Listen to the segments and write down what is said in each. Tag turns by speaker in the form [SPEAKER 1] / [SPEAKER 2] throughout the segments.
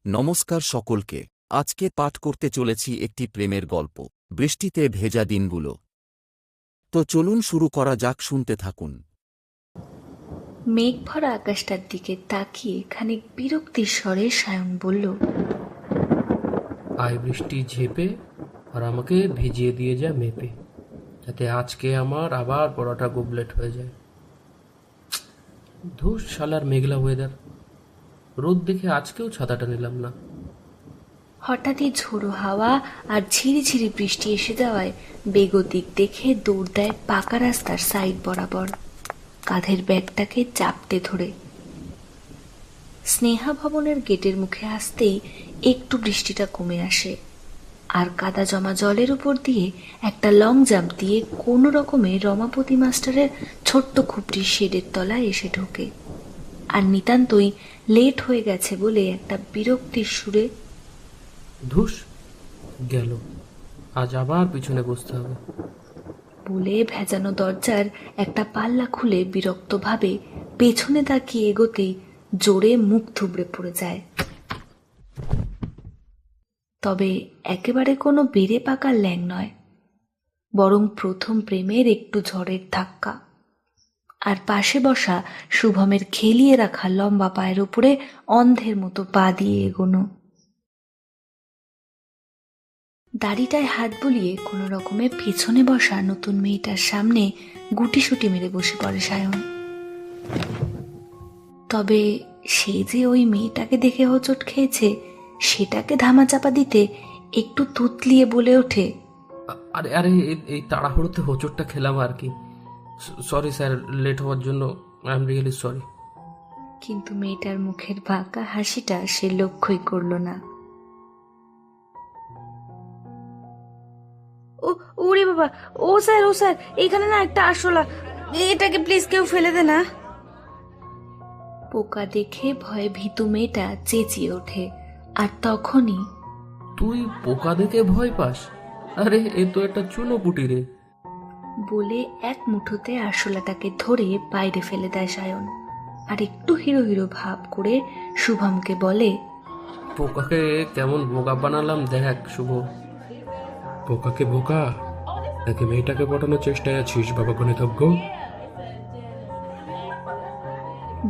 [SPEAKER 1] নমস্কার সকলকে। আজকে পাঠ করতে চলেছি একটি প্রেমের গল্প, বৃষ্টিতে ভেজা দিনগুলো। তো চলুন শুরু করা যাক, শুনতে থাকুন।
[SPEAKER 2] মেঘ ভরা আকাশটার দিকে তাকিয়ে খানিক বিরক্তির স্বরে সায়ন বলল,
[SPEAKER 3] আয় বৃষ্টি ঝেপে আর আমাকে ভিজিয়ে দিয়ে যা মেপে, যাতে আজকে আমার আবার পরোটা গুবলেট হয়ে যায়। ধুস শালার মেঘলা ওয়েদার, রোদ দেখে আজকেও ছাতাটা নিলাম না।
[SPEAKER 2] হঠাৎই ঝোড়ো হাওয়া আর ঝিরিঝিরি বৃষ্টি এসে যাওয়ায় বেগতিক দেখে দৌড় দেয় পাকা রাস্তার সাইড বরাবর, কাঁধের ব্যাগটাকে চাপটে ধরে। স্নেহা ভবনের গেটের মুখে আসতেই একটু বৃষ্টিটা কমে আসে, আর কাদা জমা জলের উপর দিয়ে একটা লং জাম্প দিয়ে কোনো রকমে রমাপতি মাস্টারের ছোট্ট খুপটির শেডের তলায় এসে ঢোকে। আর নিতান্তই লেট হয়ে গেছে বলে একটা বিরক্তির সুরে,
[SPEAKER 3] ধুস গেল, আজ আবার পিছনে বসতে হবে।
[SPEAKER 2] বলে ভেজানো দরজার একটা পাল্লা খুলে বিরক্তভাবে পেছনে তাকিয়ে এগোতেই জোরে মুখ থুবড়ে পড়ে যায়। তবে একেবারে কোনো বেড়ে পাকার ল্যাং নয়, বরং প্রথম প্রেমের একটু ঝড়ের ধাক্কা। আর পাশে বসা শুভমের খেলিয়ে রাখা লম্বা পায়ের উপরে অন্ধের মতো পা দিয়ে এগোনো। দাড়িটায় হাত বুলিয়ে কোনো রকমে পিছনে বসা নতুন মেয়েটার সামনে গুটিসুটি মেরে বসে পড়ে সায়ন। তবে সে যে ওই মেয়েটাকে দেখে হোঁচট খেয়েছে, সেটাকে ধামাচাপা দিতে একটু তুতলিয়ে বলে ওঠে,
[SPEAKER 3] আরে আরে এই তাড়াহুড়োতে হোঁচটটা খেলাম আর কি। সরি স্যার, লেট হওয়ার জন্য আই এম রিয়েলি সরি।
[SPEAKER 2] কিন্তু মেয়েটার মুখের বাঁকা হাসিটা সে লক্ষ্যই করল না।
[SPEAKER 4] ও ওরে বাবা, ও স্যার এখানে না একটা আরশোলা, এটাকে প্লিজ কেউ ফেলে দে না।
[SPEAKER 2] পোকা দেখে ভয়ে ভীতু মেয়েটা চেঁচিয়ে ওঠে। আর তখনই
[SPEAKER 3] তুই পোকা দেখে ভয় পাস? আরে এ তো একটা চুনোপুটি রে।
[SPEAKER 2] বলে এক মুঠোতে আরশোলাটাকে ধরে বাইরে ফেলে দেয় সায়ন, আর একটু হিরো হিরো ভাব করে শুভমকে বলে,
[SPEAKER 3] পোকাকে কেমন বোকা বানালাম দেখ শুভ।
[SPEAKER 5] পোকাকে বোকা নাকি মেয়েটাকে পটানোর চেষ্টায় আছিস বাবা গণিতজ্ঞ?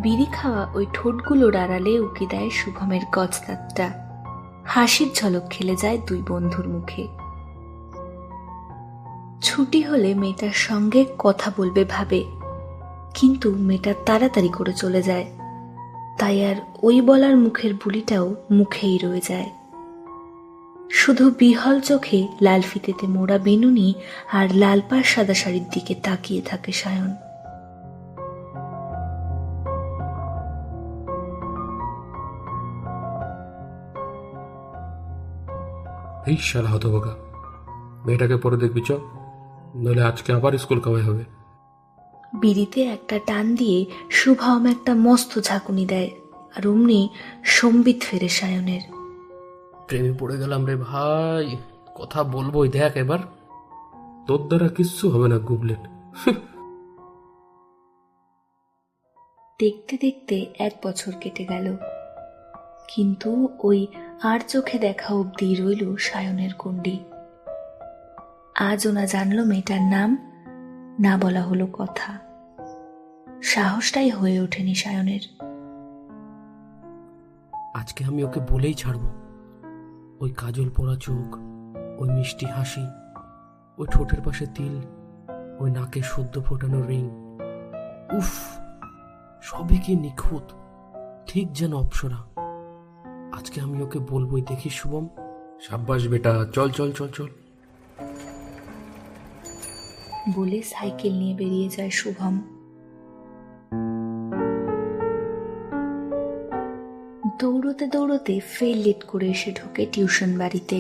[SPEAKER 2] বিড়ি খাওয়া ওই ঠোঁটগুলোর আড়ালে উকি দেয় শুভমের গজদাঁতটা। হাসির ঝলক খেলে যায় দুই বন্ধুর মুখে। ছুটি হলে মেয়েটার সঙ্গে কথা বলবে ভাবে, কিন্তু মেয়েটা তাড়াতাড়ি করে চলে যায়। তাই আর ওই বলার মুখের বুলিটাও মুখেই রয়ে যায়। শুধু বিহল চোখে লাল ফিতেতে মোড়া বিনুনি আর লাল পাড় সাদা শাড়ির দিকে তাকিয়ে থাকে সায়ন।
[SPEAKER 5] এই শালা হতবোকা, মেয়েটাকে পরে দেখবি চ, নইলে আজকে আবার স্কুল কামাই হবে।
[SPEAKER 2] বিড়িতে একটা টান দিয়ে শুভম একটা মস্ত ঝাঁকুনি দেয়, আর অমনি সম্বিত ফেরে সায়নের।
[SPEAKER 3] প্রেমে পড়ে গেলাম রে ভাই, কথা বলবোই দেখ এবার।
[SPEAKER 5] তোর দ্বারা কিচ্ছু হবে না গুবলেট।
[SPEAKER 2] দেখতে দেখতে 1 বছর কেটে গেল, কিন্তু ওই আর চোখে দেখা অবধি রইল সায়নের গণ্ডি। আজও না জানলো মেয়েটার নাম, না বলা হলো কথা। সাহসটাই হয়ে ওঠেনি সায়নের।
[SPEAKER 3] আজকে আমি ওকে বলেই ছাড়বো। ওই কাজল পরা চোখ, ওই মিষ্টি হাসি, ওই ঠোঁটের পাশে তিল, ওই নাকে সদ্য ফোটানো রিং, উফ, সবই কি নিখুঁত, ঠিক যেন অপ্সরা। আজকে আমি ওকে বলবোই, দেখি শুভম।
[SPEAKER 5] সাব্বাস বেটা, চল চল চল চল।
[SPEAKER 2] বলে সাইকেল নিয়ে বেরিয়ে যায় শুভম। দৌড়তে দৌড়তে ফেল লেট করে এসে ঢোকে টিউশন বাড়িতে,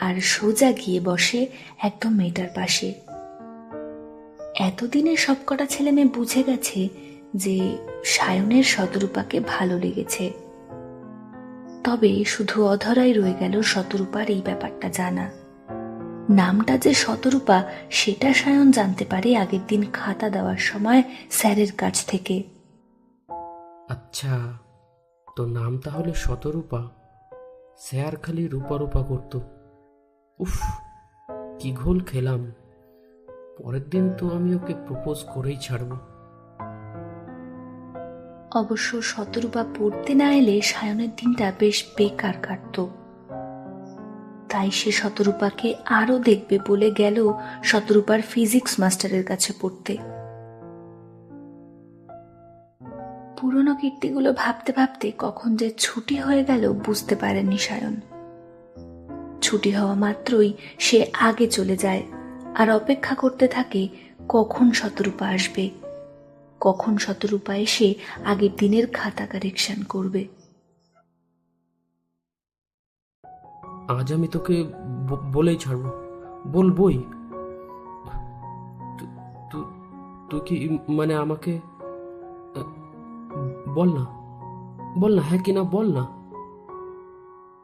[SPEAKER 2] আর সোজা গিয়ে বসে একদম মেয়েটার পাশে। এতদিনে সবকটা ছেলে মেয়ে বুঝে গেছে যে সায়নের শতরূপাকে ভালো লেগেছে। তবে শুধু অধরাই রয়ে গেল শতরূপার এই ব্যাপারটা জানা। নামটা যে শতরূপা সেটা সায়ন জানতে পারে আগের দিন খাতা দেওয়ার সময় স্যারের কাছ থেকে।
[SPEAKER 3] আচ্ছা, তো নাম তাহলে শতরূপা। স্যার খালি রূপা রূপা করত। উফ, কি ঘোল খেলাম। পরের দিন তো আমি ওকে প্রপোজ করেই ছাড়ব।
[SPEAKER 2] অবশ্য শতরূপা পড়তে না এলে সায়নের দিনটা বেশ বেকার কাটত। তাই সে শতরূপাকে আরো দেখবে বলে গেল শতরূপার ফিজিক্স মাস্টারের কাছে পড়তে। পুরনো কীর্তিগুলো ভাবতে ভাবতে কখন যে ছুটি হয়ে গেল বুঝতে পারেনি সায়ন। ছুটি হওয়া মাত্রই সে আগে চলে যায় আর অপেক্ষা করতে থাকে কখন শতরূপা আসবে, কখন শতরূপা এসে আগের দিনের খাতা কারেকশন করবে।
[SPEAKER 3] আজ আমি তোকে বলেই ছাড়বো, বলবই। তুই কি মানে আমাকে বল না, বল না, হ্যাঁ কিনা বল না।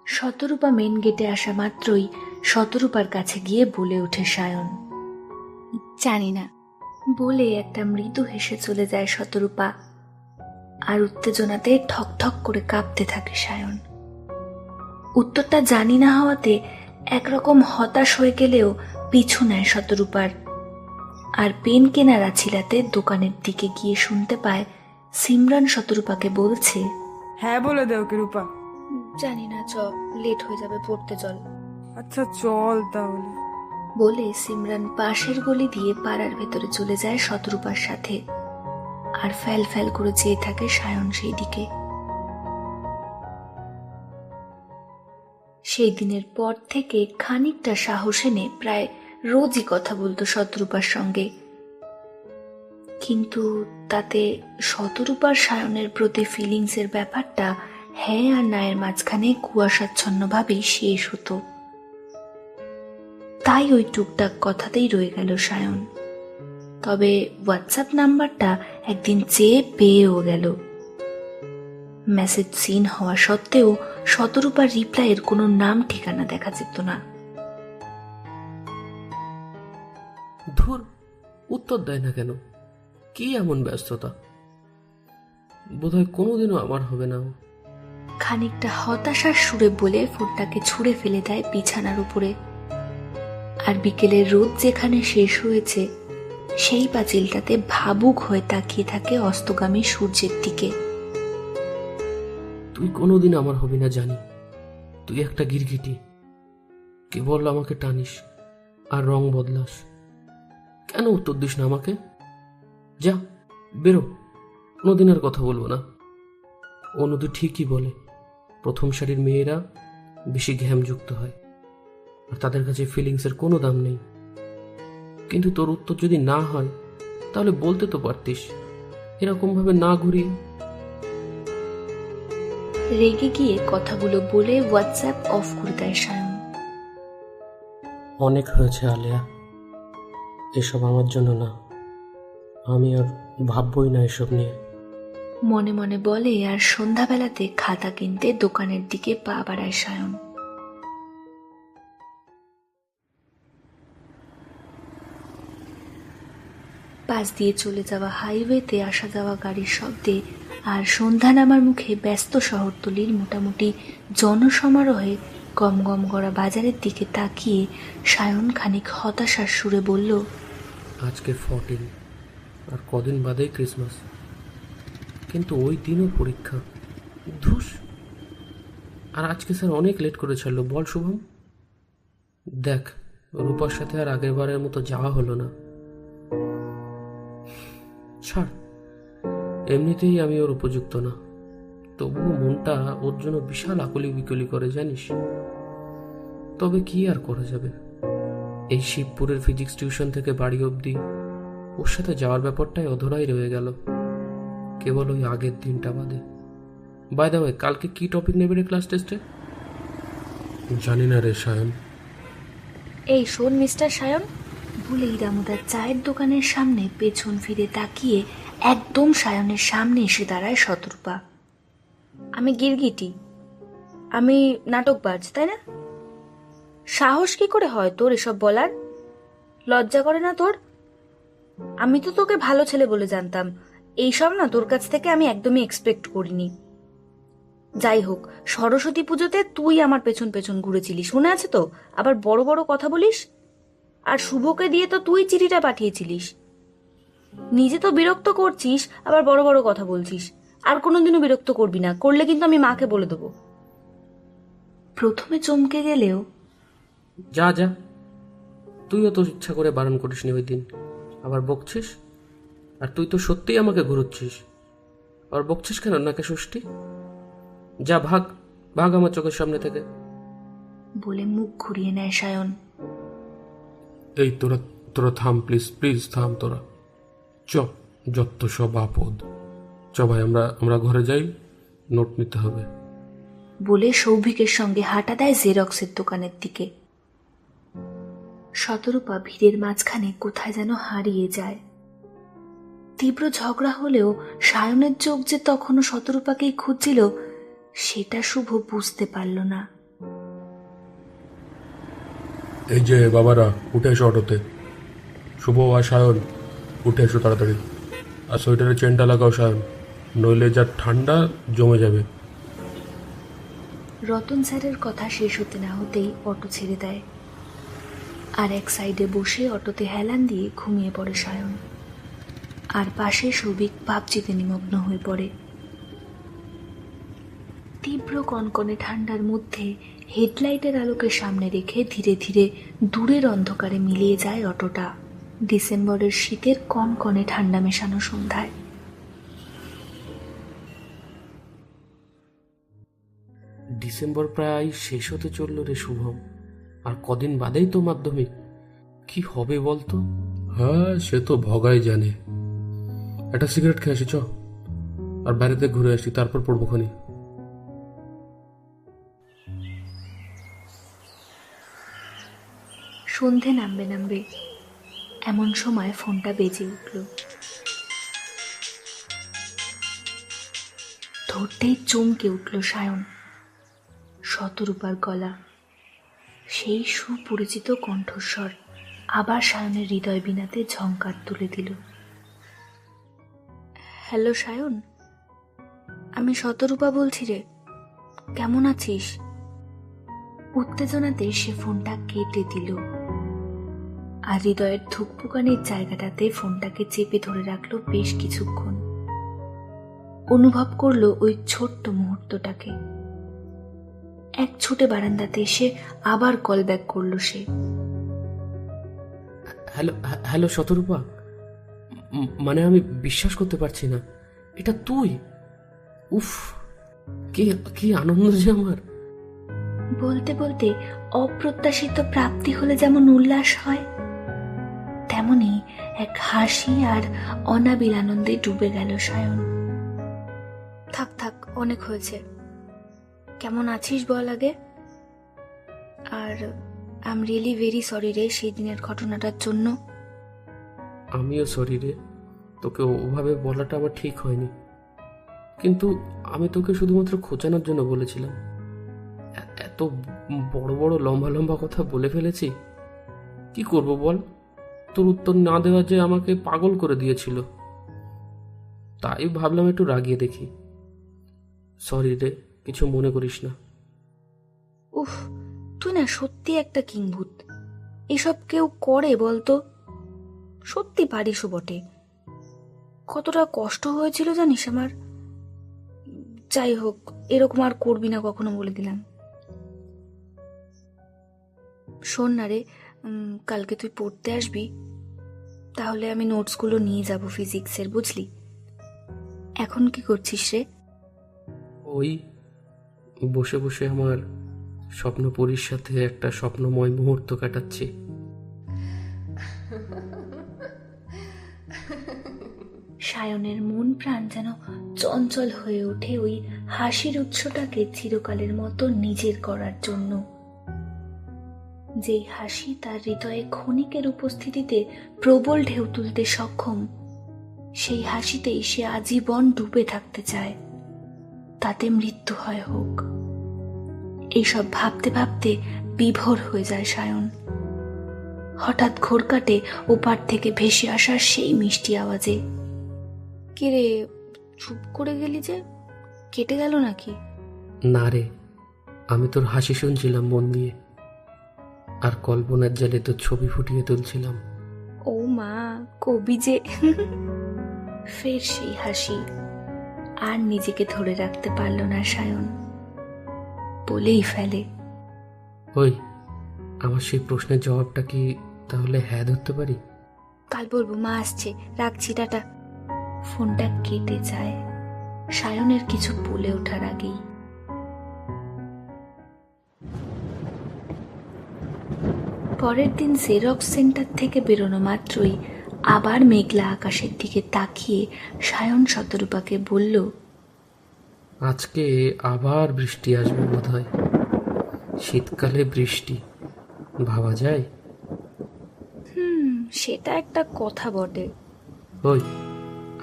[SPEAKER 2] শতরূপা মেন গেটে আসা মাত্রই শতরূপার কাছে গিয়ে বলে ওঠে সায়ন।
[SPEAKER 4] জানি না।
[SPEAKER 2] বলে একটা মৃদু হেসে চলে যায় শতরূপা, আর উত্তেজনাতে ঠকঠক করে কাঁপতে থাকে সায়ন। উত্তরটা জানি না হওয়াতে একরকম হতাশ হয়ে গেলেও পিছু নেয় শতরূপার, আর পেন কেনার আছিলাতে দোকানের দিকে গিয়ে শুনতে পায় সিমরান শতরূপাকে বলছে,
[SPEAKER 6] হ্যাঁ বলে দে ওকে রূপা।
[SPEAKER 2] জানি না, লেট হয়ে যাবে, পড়তে চল।
[SPEAKER 6] আচ্ছা চল তাহলে।
[SPEAKER 2] বলে সিমরান পাশের গলি দিয়ে পাড়ার ভেতরে চলে যায় শতরূপার সাথে, আর ফ্যাল ফ্যাল করে চেয়ে থাকে সায়ন সেই দিকে। সেই দিনের পর থেকে খানিকটা সাহস এনে প্রায় রোজই কথা বলতো শতরূপার সঙ্গে, কিন্তু তাতে শতরূপার সায়নের প্রতি ফিলিংসের ব্যাপারটা হ্যাঁ আর নায়ের মাঝখানে কুয়াশাচ্ছন্ন ভাবেই শেষ হতো। তাই ওই টুকটাক কথাতেই রয়ে গেল সায়ন। তবে হোয়াটসঅ্যাপ নাম্বারটা একদিন চেয়ে পেয়েও গেল। মেসেজ সিন হওয়া সত্ত্বেও শতরূপার রিপ্লাইয়ের কোনো নাম ঠিকানা দেখা যেত না।
[SPEAKER 3] ধুর, উত্তর দেয় না কেন? কি এমন ব্যস্ততা? বোধহয় কোনোদিনও আমার হবে না।
[SPEAKER 2] খানিকটা হতাশার সুরে বলে ফোনটাকে ছুঁড়ে ফেলে দেয় বিছানার উপরে। আর বিকেলের রোদ যেখানে শেষ হয়েছে সেই পাঁচিলটাতে ভাবুক হয়ে তাকিয়ে থাকে অস্তগামী সূর্যের দিকে।
[SPEAKER 3] তুই কোনোদিন আমার হবি না জানি। তুই একটা গিরগিটি, কেবল আমাকে টানিস আর রং বদলাস। কেন উত্তর দিস না আমাকে? যা, বেরো, কোনোদিন আর কথা বলবো না। অনুদু ঠিকই বলে, প্রথম সারির মেয়েরা বেশি ঘ্যামযুক্ত হয় আর তাদের কাছে ফিলিংসের কোনো দাম নেই। কিন্তু তোর উত্তর যদি না হয় তাহলে বলতে তো পারতিস, এরকম ভাবে না ঘুরিয়ে।
[SPEAKER 2] রেগে গিয়ে কথাগুলো বলে হোয়াটসঅ্যাপ অফ করে দেয় সায়ন।
[SPEAKER 3] অনেক হয়েছে আলেয়া, এসব আমার জন্য না। আমি আর ভাববই না এসব নিয়ে।
[SPEAKER 2] মনে মনে বলে, আর সন্ধ্যাবেলাতে খাতা কিনতে দোকানের দিকে পা বাড়ায় সায়ন। পাশ দিয়ে চলে যাওয়া হাইওয়েতে আসা যাওয়া গাড়ির শব্দে আর সন্ধ্যা নামার মুখে ব্যস্ত শহরতলির মোটামুটি জনসমারোহে গম গম গড়া বাজারের দিকে তাকিয়ে সায়ন খানিক হতাশার সুরে বলল,
[SPEAKER 3] আজকে 14 আর কদিন বাদেই ক্রিসমাস, কিন্তু ওই দিনও পরীক্ষা। ধুস, আর আজকে স্যার অনেক লেট করে ছাড়লো। বল শুভম, দেখ রূপার সাথে আর আগের বারের মতো যাওয়া হলো না। ছাড়, এমনিতেই আমি ওর উপযুক্ত না, তবুও মনটা ওর জন্য বিশাল আকুলি বিকলি করে জানিস। তবে কি আর করা যাবে, এই শিবপুরের ফিজিক্স টিউশন থেকে বাড়ি অবধি ওর সাথে যাওয়ার ব্যাপারটাই অধরাই রয়ে গেল, কেবল ওই আগের দিনটা বাদে। বাই দ্য ওয়ে, কালকে কি টপিক নেবে রে ক্লাস টেস্টে?
[SPEAKER 5] জানি না রে সায়ন।
[SPEAKER 2] এই শোন মিস্টার সায়ন, বলেই দামোদার চায়ের দোকানের সামনে পেছন ফিরে তাকিয়ে একদম সায়নের সামনে এসে দাঁড়ায় শতরূপা।
[SPEAKER 4] আমি গিরগিটি, আমি নাটকবাজ, তাই না? সাহস কি করে হয় তোর এসব বলার? লজ্জা করে না তোর? আমি তো তোকে ভালো ছেলে বলে জানতাম, এইসব না তোর কাছ থেকে আমি একদমই এক্সপেক্ট করিনি। যাই হোক, সরস্বতী পুজোতে তুই আমার পেছন পেছন ঘুরেছিলিস, মনে আছে তো? আবার বড় বড় কথা বলিস। আর শুভকে দিয়ে তো তুই চিঠিটা পাঠিয়েছিলিস। নিজে তো বিরক্ত করছিস, আবার বড় বড় কথা বলছিস। আর কোনোদিনও বিরক্ত করবি না, করলে কিন্তু আমি মাকে বলে দেবো।
[SPEAKER 2] প্রথমে চমকে গেলেও
[SPEAKER 3] যা যা, তুইও তো ইচ্ছা করে বারণ করিসনি ওই দিন, আবার বকছিস। আর তুই তো সত্যিই আমাকে ঘুরোচ্ছিস, আর বকছিস কেন নাকে ষষ্ঠী? যা, ভাগ ভাগ আমার চোখের সামনে থেকে।
[SPEAKER 2] বলে মুখ ঘুরিয়ে নেয় সায়ন।
[SPEAKER 5] এই তোরা তোরা থাম, প্লিজ প্লিজ থাম তোরা। যত সব আপদ। ভাই, আমরা ঘরে যাই, নোট নিতে হবে।
[SPEAKER 2] বলে সৌভিকের সঙ্গে হাঁটা দেয় জেরক্সের দোকানের দিকে। শতরূপা ভিড়ের মাঝখানে কোথায় যেন হারিয়ে যায়। তীব্র ঝগড়া হলেও সায়নের চোখ যে তখনও শতরূপাকেই খুঁজছিল সেটা শুভ বুঝতে পারল না।
[SPEAKER 5] এই যে বাবারা, উঠে এসো অটোতে। শুভ আর সায়ন, উঠে এসো তাড়াতাড়ি। আর সোয়েটারের চেনটা লাগাও সায়ন, নইলে যা ঠান্ডা জমে যাবে।
[SPEAKER 2] রতন স্যারের কথা শেষ হতে না হতেই অটো ছেড়ে দেয়। আর এক সাইডে বসে অটোতে হেলান দিয়ে ঘুমিয়ে পড়ে সায়ন। আর পাশে সৌভিক ভাবচিতে নিমগ্ন হয়ে পড়ে। তীব্র কনকনে ঠান্ডার মধ্যে হেডলাইটের আলোকে সামনে রেখে ধীরে ধীরে দূরের অন্ধকারে মিলিয়ে যায় অটোটা ডিসেম্বরের শীতের কনকনে ঠান্ডা মেশানো সন্ধ্যায়।
[SPEAKER 3] ডিসেম্বর প্রায় শেষ হতে চলল রে শুভম, আর কদিন বাদেই তো মাধ্যমিক। কি হবে বলতো?
[SPEAKER 5] হ্যাঁ, সে তো ভগাই জানে। একটা সিগারেট খেয়ে আসি চ, আর বাইরেতে ঘুরে আসি, তারপর পড়বো খানি।
[SPEAKER 2] সন্ধে নামবে নামবে এমন সময় ফোনটা বেজে উঠল। ধরতেই চমকে উঠল সায়ন। শতরূপার গলা, সেই সুপরিচিত কণ্ঠস্বর আবার সায়নের হৃদয় বিনাতে ঝংকার তুলে দিল।
[SPEAKER 4] হ্যালো সায়ন, আমি শতরূপা বলছি রে, কেমন আছিস?
[SPEAKER 2] উত্তেজনাতে সে ফোনটা কেটে দিল আর হৃদয়ের ধুকপুকানির জায়গাটাতে ফোনটাকে চেপে ধরে রাখলো বেশ কিছুক্ষণ। অনুভব করলো ওই ছোট্ট মুহূর্তটাকে। এক ছুটে বারান্দাতে এসে আবার কল ব্যাক করলো সে।
[SPEAKER 3] হ্যালো হ্যালো শতরূপা, মানে আমি বিশ্বাস করতে পারছি না, এটা তুই? উফ, কি কি আনন্দ যে আমার।
[SPEAKER 2] বলতে বলতে অপ্রত্যাশিত প্রাপ্তি হলে যেমন উল্লাস হয়, তেমনি এক হাসি আর অনাবিল আনন্দে ডুবে গেল সায়ন।
[SPEAKER 4] থাক থাক, অনেক হয়েছে। কেমন আছিস বল আগে। আর I am really very sorry রে সেই দিনের ঘটনাটার জন্য।
[SPEAKER 3] আমিও সরি রে, তোকে ওভাবে বলাটা আমার ঠিক হয়নি, কিন্তু আমি তোকে শুধুমাত্র খোঁচানোর জন্য বলেছিলাম। এত বড় বড় লম্বা লম্বা কথা বলে ফেলেছি, কি করব বল? তোর উত্তর না দেওয়া যে আমাকে পাগল করে দিয়েছিল, তাই ভাবলাম একটু রাগিয়ে দেখি। সরি রে, কিছু মনে করিস না।
[SPEAKER 4] উফ, তুই না সত্যি একটা কিংভূত। এসব কেউ করে বলতো? সত্যি পারিসও বটে। কতটা কষ্ট হয়েছিল জানিস আমার। যাই হোক, এরকম আর করবি না কখনো, বলে দিলাম। শোন না রে, কালকে তুই পড়তে আসবি, তাহলে আমি নোটসগুলো নিয়ে যাব ফিজিক্সের, বুঝলি? এখন কি করছিস রে?
[SPEAKER 3] ওই বসে বসে আমার স্বপ্নপুরীর সাথে একটা স্বপ্নময় মুহূর্ত কাটাচ্ছি।
[SPEAKER 2] সায়নের মন প্রাণ যেন চঞ্চল হয়ে ওঠে ওই হাসির উৎসটাকে চিরকালের মতো নিজের করার জন্য। যেই হাসি তার হৃদয়ে ক্ষণিকের উপস্থিতিতে প্রবল ঢেউ তুলতে সক্ষম, সেই হাসিতেই সে আজীবন ডুবে থাকতে চায়, তাতে মৃত্যু হয় হোক। এইসব ভাবতে ভাবতে বিভোর হয়ে যায় সায়ন। হঠাৎ ঘোর কাটে ওপার থেকে ভেসে আসা সেই মিষ্টি আওয়াজে।
[SPEAKER 4] কি রে, চুপ করে গেলি যে? কেটে গেল নাকি?
[SPEAKER 3] না রে, আমি তোর হাসি শুনছিলাম মন দিয়ে, আর কল্পনার জালে তোর ছবি ফুটিয়ে তুলছিলাম।
[SPEAKER 2] ও মা, কবি যে। ফের সেই হাসি। আর নিজেকে ধরে রাখতে পারল না সায়ন, বলেই ফেলে,
[SPEAKER 3] ওই, আমার সেই প্রশ্নের জবাবটা কি তাহলে হ্যাঁ ধরতে পারি?
[SPEAKER 2] কাল বলবো, মা আসছে, রাখছি, টাটা। ফোনটা কেটে যায় সায়নের কিছু বলে ওঠার আগেই। পরের দিন জেরক্স সেন্টার থেকে বেরোনো মাত্রই আবার মেঘলা আকাশের দিকে তাকিয়ে সায়ন শতরূপাকে বলল,
[SPEAKER 3] আজকে আবার বৃষ্টি আসবে বোধহয়। শীতকালে বৃষ্টি ভাবা যায়?
[SPEAKER 2] সেটা একটা কথা বটে।
[SPEAKER 3] ওই,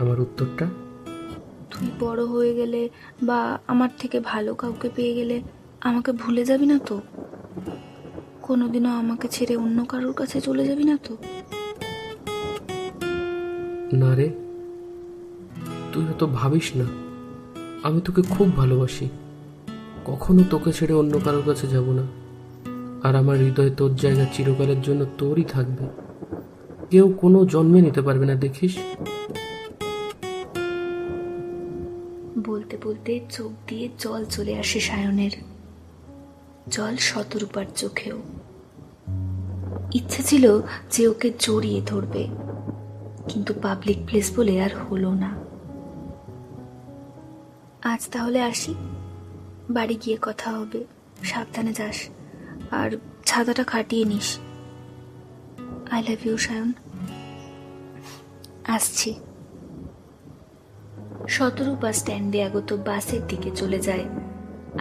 [SPEAKER 3] আমার উত্তরটা?
[SPEAKER 2] তুই বড় হয়ে গেলে বা আমার থেকে ভালো কাউকে পেয়ে গেলে আমাকে ভুলে যাবি না তো? কোনোদিনও আমাকে ছেড়ে অন্য কারোর কাছে চলে যাবি না তো?
[SPEAKER 3] না রে, তুই তো ভাবিস না, আমি তোকে খুব ভালোবাসি। কখনো তোকে ছেড়ে অন্য কারোর কাছে যাব না। আর আমার হৃদয়ে তোর জায়গা চিরকালের জন্য তোরই থাকবে। কেউ কোনো জন্মে নিতে পারবে না, দেখিস।
[SPEAKER 2] বলতে বলতে চোখ দিয়ে জল চলে আসে সায়নের, জল শতরূপার চোখেও। ইচ্ছে ছিল যে ওকে জড়িয়ে ধরবে, কিন্তু পাবলিক প্লেস বলে আর হলো না। আজ তাহলে আসি, বাড়ি গিয়ে কথা হবে, সাবধানে যাস, আর ছাতাটা খাটিয়ে নিস। I love you Sayan. আসছি। শতরূপা স্ট্যান্ডে আগত বাসের দিকে চলে যায়,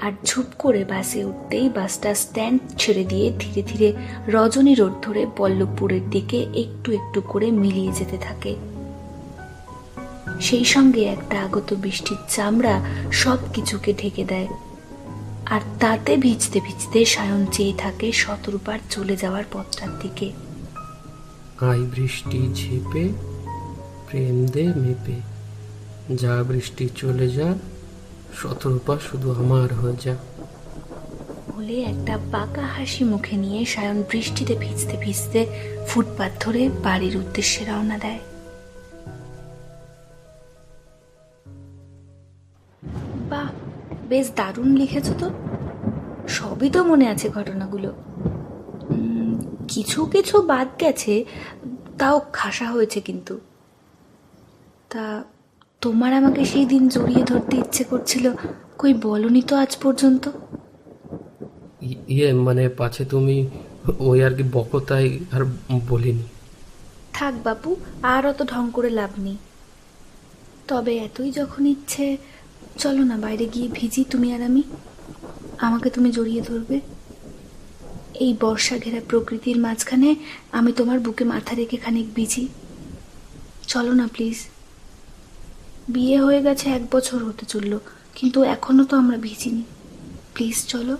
[SPEAKER 2] আর ঝুপ করে বাসে উঠতেই বাসটা স্ট্যান্ড ছেড়ে দিয়ে ধীরে ধীরে রজনী রোড ধরে পল্লবপুরের দিকে একটু একটু করে মিলিয়ে যেতে থাকে। সেই সঙ্গে একটা আগত বৃষ্টির চামড়া সব কিছুকে ঢেকে দেয়, আর তাতে ভিজতে ভিজতে সায়ন চেয়ে থাকে শতরূপার চলে যাওয়ার পথটার দিকে।
[SPEAKER 3] আই বৃষ্টি ঝেপে, প্রেম দে মেপে, যা বৃষ্টি চলে যা, শতরূপা শুধু আমার হয়ে যা।
[SPEAKER 2] বলে একটা বাঁকা হাসি মুখে নিয়ে সায়ন বৃষ্টিতে ভিজতে ভিজতে ফুটপাত ধরে বাড়ির উদ্দেশ্যে রওনা দেয়। বাহ, বেশ দারুণ লিখেছ তো। সবই তো মনে আছে ঘটনাগুলো, কিছু কিছু বাদ গেছে, তাও খাসা হয়েছে। কিন্তু তা তোমার আমাকে সেই দিন জড়িয়ে ধরতে ইচ্ছে করছিল, কই বলনি তো আজ পর্যন্ত?
[SPEAKER 3] ইয়ে মানে পাছে তুমি ওই আর কি বকো, তাই আর বলিনি।
[SPEAKER 2] থাক বাপু, আর অত ঢং করে লাভ নেই। তবে এতই যখন ইচ্ছে, চলো না বাইরে গিয়ে ভিজি, তুমি আর আমি। আমাকে তুমি জড়িয়ে ধরবে, এই বর্ষা ঘেরা প্রকৃতির মাঝখানে আমি তোমার বুকে মাথা রেখে খানিক ভিজি। চলো না প্লিজ। বিয়ে হয়ে গেছে 1 বছর হতে চললো, কিন্তু এখনো তো আমরা ভিজিনি। প্লিজ চলো।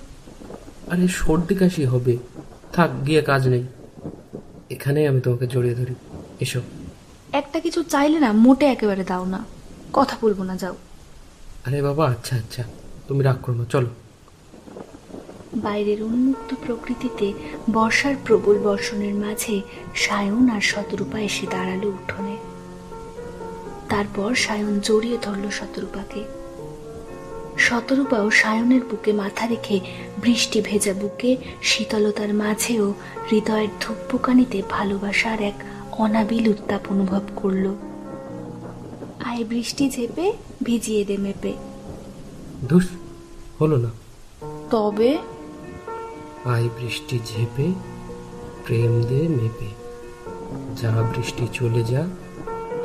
[SPEAKER 3] আরে সর্দি কাশি হবে, থাক, গিয়ে কাজ নেই, এখানেই আমি তোমাকে জড়িয়ে ধরি, এসো।
[SPEAKER 2] একটা কিছু চাইলে না মোটে একেবারে দাও না, কথা বলবো না, যাও।
[SPEAKER 3] আরে বাবা, আচ্ছা আচ্ছা, তুমি রাগ করো না, চলো।
[SPEAKER 2] বাইরের উন্মুক্ত প্রকৃতিতে বর্ষার প্রবল বর্ষণের মাঝে সায়ন আর শতরূপা এসে দাঁড়ালো উঠোনে। তারপর সায়ন জড়িয়ে ধরল শতরূপাকে। শতরূপাও সায়নের বুকে মাথা রেখে বৃষ্টি ভেজা বুকে শীতলতার মাঝেও হৃদয়ের ধূপকানিতে ভালোবাসার এক অনাবিল উত্তাপ অনুভব করল। আয় বৃষ্টি ঝেপে, ভিজিয়ে দে মেপে।
[SPEAKER 3] ধুস, হলো না।
[SPEAKER 2] তবে
[SPEAKER 3] আয় বৃষ্টি ঝেপে, প্রেম দে মেপে, যা বৃষ্টি চলে যা,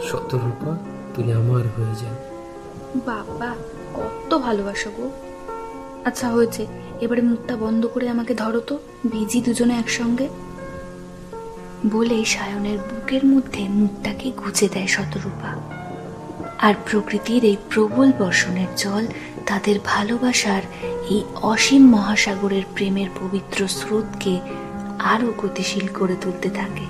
[SPEAKER 3] শতরূপা তুই আমার হয়ে যা।
[SPEAKER 2] বাবা, কত ভালোবাসো গো। আচ্ছা হয়েছে, এবারে মুখটা বন্ধ করে আমাকে ধরো তো, ভিজি দুজনে একসঙ্গে। বলে সায়নের বুকের মধ্যে মুখটাকে গুজে দেয় শতরূপা। আর প্রকৃতির এই প্রবল বর্ষণের জল তাদের ভালোবাসার এই অসীম মহাসাগরের প্রেমের পবিত্র স্রোতকে আরো গতিশীল করে তুলতে থাকে।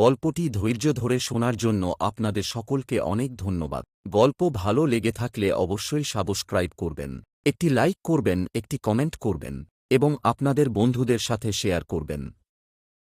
[SPEAKER 1] গল্পটি ধৈর্য ধরে শোনার জন্য আপনাদের সকলকে অনেক ধন্যবাদ। গল্প ভালো লেগে থাকলে অবশ্যই সাবস্ক্রাইব করবেন, একটি লাইক করবেন, একটি কমেন্ট করবেন এবং আপনাদের বন্ধুদের সাথে শেয়ার করবেন।